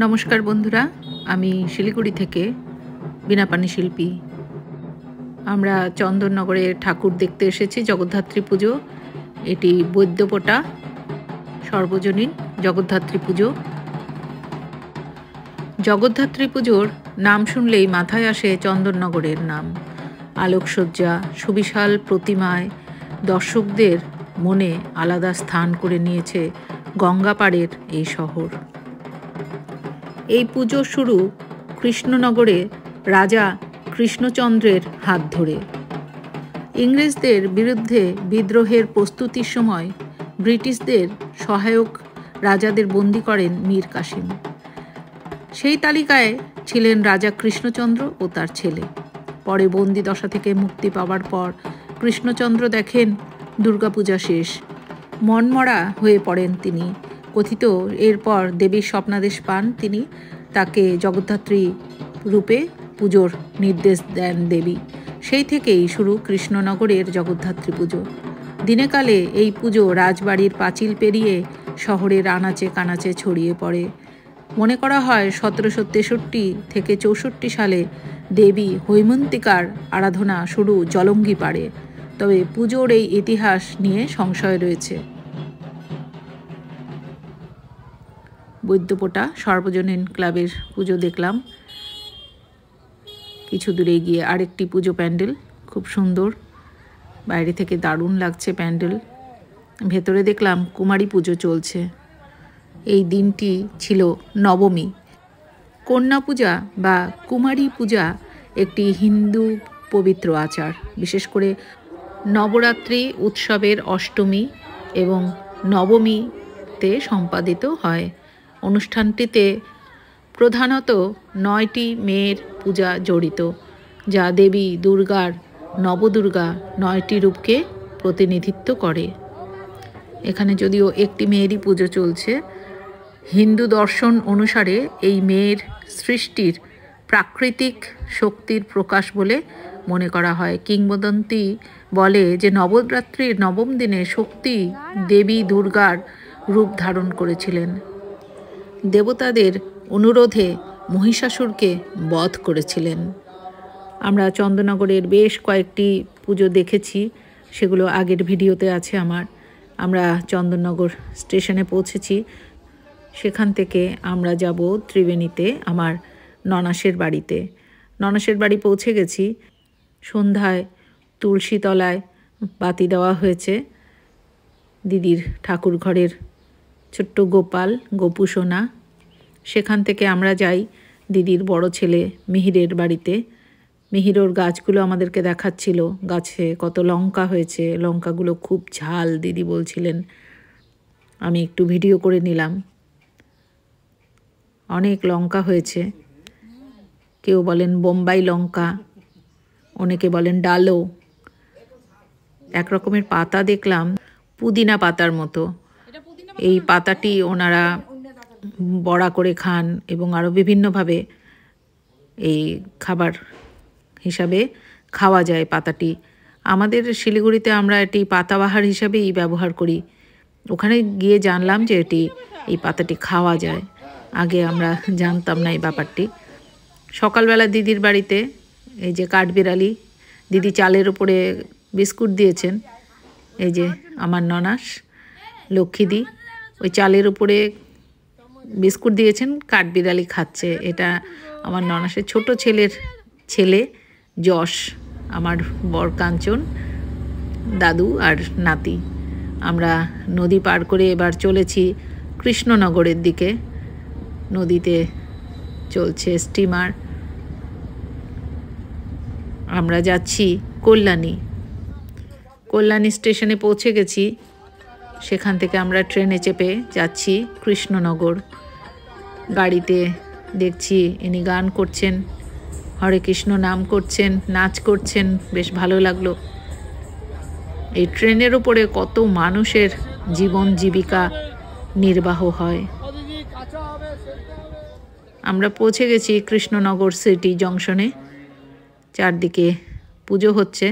নমস্কার বন্ধুরা, আমি শিলিগুড়ি থেকে বীণাপাণি শিল্পী। আমরা চন্দননগরে ঠাকুর দেখতে এসেছি জগদ্ধাত্রী পুজো। এটি বৈদ্যপটা সর্বজনীন জগদ্ধাত্রী পুজো। জগদ্ধাত্রী পুজোর নাম শুনলেই মাথায় আসে চন্দননগরের নাম। আলোকসজ্জা, সুবিশাল প্রতিমায় দর্শকদের মনে আলাদা স্থান করে নিয়েছে গঙ্গাপাড়ের এই শহর। এই পুজো শুরু কৃষ্ণনগরে রাজা কৃষ্ণচন্দ্রের হাত ধরে। ইংরেজদের বিরুদ্ধে বিদ্রোহের প্রস্তুতির সময় ব্রিটিশদের সহায়ক রাজাদের বন্দী করেন মীর কাসিম। সেই তালিকায় ছিলেন রাজা কৃষ্ণচন্দ্র ও তার ছেলে। পরে বন্দি দশা থেকে মুক্তি পাওয়ার পর কৃষ্ণচন্দ্র দেখেন দুর্গাপূজা শেষ, মনমরা হয়ে পড়েন তিনি। কথিত এরপর দেবীর স্বপ্নাদেশ পান তিনি, তাকে জগদ্ধাত্রী রূপে পুজোর নির্দেশ দেন দেবী। সেই থেকেই শুরু কৃষ্ণনগরের জগদ্ধাত্রী পুজো। দিনেকালে এই পুজো রাজবাড়ির পাঁচিল পেরিয়ে শহরের আনাচে কানাচে ছড়িয়ে পড়ে। মনে করা হয় 1763 থেকে 64 সালে দেবী হৈমন্তিকার আরাধনা শুরু জলঙ্গি পাড়ে। তবে পুজোর এই ইতিহাস নিয়ে সংশয় রয়েছে। বৈদ্যপটা সর্বজনীন ক্লাবের পুজো দেখলাম। কিছু দূরে গিয়ে আরেকটি পুজো প্যান্ডেল, খুব সুন্দর, বাইরে থেকে দারুণ লাগছে প্যান্ডেল। ভেতরে দেখলাম কুমারী পুজো চলছে। এই দিনটি ছিল নবমী। কন্যা পূজা বা কুমারী পূজা একটি হিন্দু পবিত্র আচার। বিশেষ করে নবরাত্রি উৎসবের অষ্টমী এবং নবমীতে সম্পাদিত হয়। অনুষ্ঠানটিতে প্রধানত 9টি মেয়ের পূজা জড়িত, যা দেবী দুর্গার নবদুর্গা 9টি রূপকে প্রতিনিধিত্ব করে। এখানে যদিও একটি মেয়েরই পুজো চলছে। হিন্দু দর্শন অনুসারে এই মেয়ের সৃষ্টির প্রাকৃতিক শক্তির প্রকাশ বলে মনে করা হয়। কিংবদন্তি বলে যে নবরাত্রির নবম দিনে শক্তি দেবী দুর্গার রূপ ধারণ করেছিলেন। দেবতাদের অনুরোধে মহিষাসুরকে বধ করেছিলেন। আমরা চন্দননগরের বেশ কয়েকটি পুজো দেখেছি, সেগুলো আগের ভিডিওতে আছে আমার। আমরা চন্দননগর স্টেশনে পৌঁছেছি। সেখান থেকে আমরা যাব ত্রিবেণীতে আমার ননাসের বাড়িতে। ননাসের বাড়ি পৌঁছে গেছি। সন্ধ্যায় তুলসীতলায় বাতি দেওয়া হয়েছে। দিদির ঠাকুর ঘরের ছোট্ট গোপাল, গোপু সোনা। সেখান থেকে আমরা যাই দিদির বড় ছেলে মিহিরের বাড়িতে। মিহিরোর গাছগুলো আমাদেরকে দেখাচ্ছিল, গাছে কত লঙ্কা হয়েছে, লঙ্কাগুলো খুব ঝাল দিদি বলছিলেন। আমি একটু ভিডিও করে নিলাম। অনেক লঙ্কা হয়েছে। কেউ বলেন বোম্বাই লঙ্কা, অনেকে বলেন ডালো। এক রকমের পাতা দেখলাম পুদিনা পাতার মতো। এই পাতাটি ওনারা বড়া করে খান এবং আরও বিভিন্নভাবে এই খাবার হিসাবে খাওয়া যায় পাতাটি। আমাদের শিলিগুড়িতে আমরা এটি পাতাবাহার হিসাবেই ব্যবহার করি। ওখানে গিয়ে জানলাম যে এই পাতাটি খাওয়া যায়। আগে আমরা জানতাম না এই ব্যাপারটি। সকালবেলা দিদির বাড়িতে এই যে কাঠবিড়ালি, দিদি চালের উপরে বিস্কুট দিয়েছেন। এই যে আমার ননাস লক্ষ্মীদি ওই চালের উপরে বিস্কুট দিয়েছেন, কাঠবিড়ালি খাচ্ছে। এটা আমার ননাসের ছোট ছেলের ছেলে যশ, আমার বর কাঞ্চন, দাদু আর নাতি। আমরা নদী পার করে এবার চলেছি কৃষ্ণনগরের দিকে। নদীতে চলছে স্টিমার। আমরা যাচ্ছি কল্যাণী স্টেশনে পৌঁছে গেছি। সেখান থেকে আমরা ট্রেনে চেপে যাচ্ছি কৃষ্ণনগর। গাড়িতে দেখছি ইনি গান করছেন, হরে কৃষ্ণ নাম করছেন, নাচ করছেন, বেশ ভালো লাগলো। এই ট্রেনের উপরে কত মানুষের জীবন জীবিকা নির্বাহ হয়। আমরা পৌঁছে গেছি কৃষ্ণনগর সিটি জংশনে। চারদিকে পুজো হচ্ছে।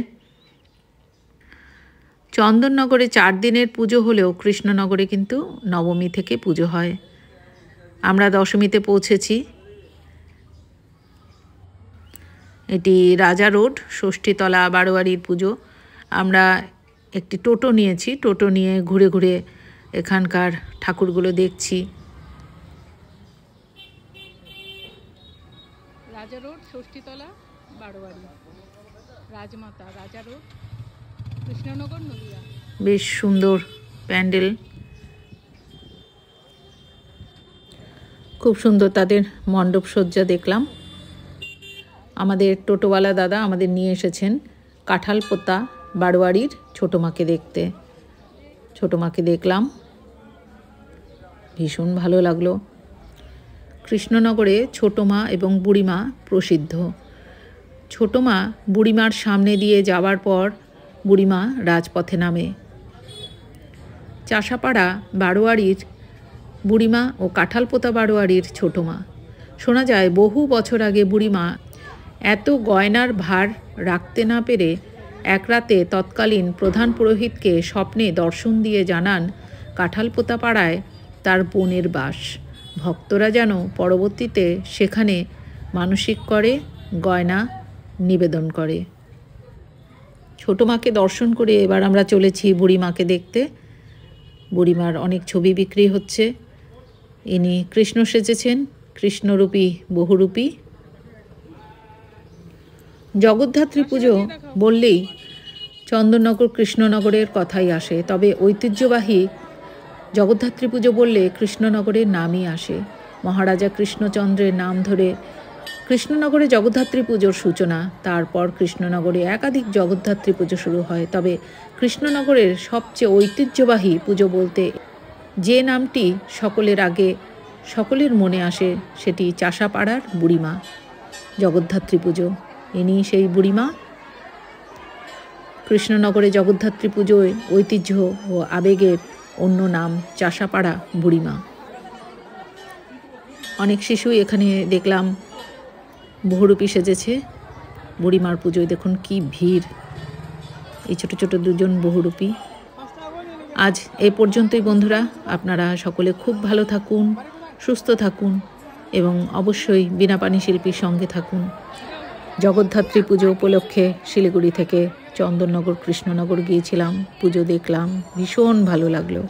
চন্দননগরে 4 দিনের পুজো হলেও কৃষ্ণনগরে কিন্তু নবমী থেকে পুজো হয়। আমরা দশমীতে পৌঁছেছি। এটি রাজা রোড, ষষ্ঠীতলা বারোয়ারির পুজো। আমরা একটি টোটো নিয়েছি, টোটো নিয়ে ঘুরে ঘুরে এখানকার ঠাকুরগুলো দেখছি। রাজা রোড, ষষ্ঠীতলা বারোয়ারি, রাজমাতা, রাজা রোড, কৃষ্ণনগর, নদিয়া। বেশ সুন্দর প্যান্ডেল, খুব সুন্দর তাদের মণ্ডপ সজ্জা দেখলাম। আমাদের টোটোওয়ালা দাদা আমাদের নিয়ে এসেছেন কাঁঠালপোতা বারোয়ারির ছোটো মাকে দেখতে। ছোটো মাকে দেখলাম, ভীষণ ভালো লাগলো। কৃষ্ণনগরে ছোটো মা এবং বুড়িমা প্রসিদ্ধ। ছোটো মা বুড়িমার সামনে দিয়ে যাওয়ার পর বুড়িমা রাজপথে নামে। চাষাপাড়া বারোয়ারির বুড়িমা ও কাঁঠালপোতা বারোয়ারির ছোটো মা। শোনা যায় বহু বছর আগে বুড়িমা এত গয়নার ভার রাখতে না পেরে এক রাতে তৎকালীন প্রধান পুরোহিতকে স্বপ্নে দর্শন দিয়ে জানান কাঁঠালপোতা পাড়ায় তার বোনের বাস। ভক্তরা যেন পরবর্তীতে সেখানে মানসিক করে গয়না নিবেদন করে। ছোটো মাকে দর্শন করে এবার আমরা চলেছি বুড়িমাকে দেখতে। বুড়িমার অনেক ছবি বিক্রি হচ্ছে। ইনি কৃষ্ণ সেজেছেন, কৃষ্ণরূপী বহুরূপী। জগদ্ধাত্রী পুজো বললেই চন্দননগর কৃষ্ণনগরের কথাই আসে, তবে ঐতিহ্যবাহী জগদ্ধাত্রী পুজো বললে কৃষ্ণনগরের নামই আসে। মহারাজা কৃষ্ণচন্দ্রের নাম ধরে কৃষ্ণনগরে জগদ্ধাত্রী পুজোর সূচনা। তারপর কৃষ্ণনগরে একাধিক জগদ্ধাত্রী পুজো শুরু হয়, তবে কৃষ্ণনগরের সবচেয়ে ঐতিহ্যবাহী পুজো বলতে যে নামটি সকলের আগে সকলের মনে আসে সেটি চাষাপাড়ার বুড়িমা জগদ্ধাত্রী পুজো। ইনি সেই বুড়িমা। কৃষ্ণনগরে জগদ্ধাত্রী পুজোয় ঐতিহ্য ও আবেগের অন্য নাম চাষাপাড়া বুড়িমা। অনেক শিশুই এখানে দেখলাম বহুরূপী সেজেছে। বুড়িমার পুজোয় দেখুন কি ভিড়, এই ছোট ছোট দুজন বহুরূপী। আজ এই পর্যন্তই বন্ধুরা, আপনারা সকলে খুব ভালো থাকুন, সুস্থ থাকুন এবং অবশ্যই বীণাপাণি শিল্পীর সঙ্গে থাকুন। জগদ্ধাত্রী পুজো উপলক্ষে শিলিগুড়ি থেকে চন্দননগর কৃষ্ণনগর গিয়েছিলাম, পুজো দেখলাম, ভীষণ ভালো লাগলো।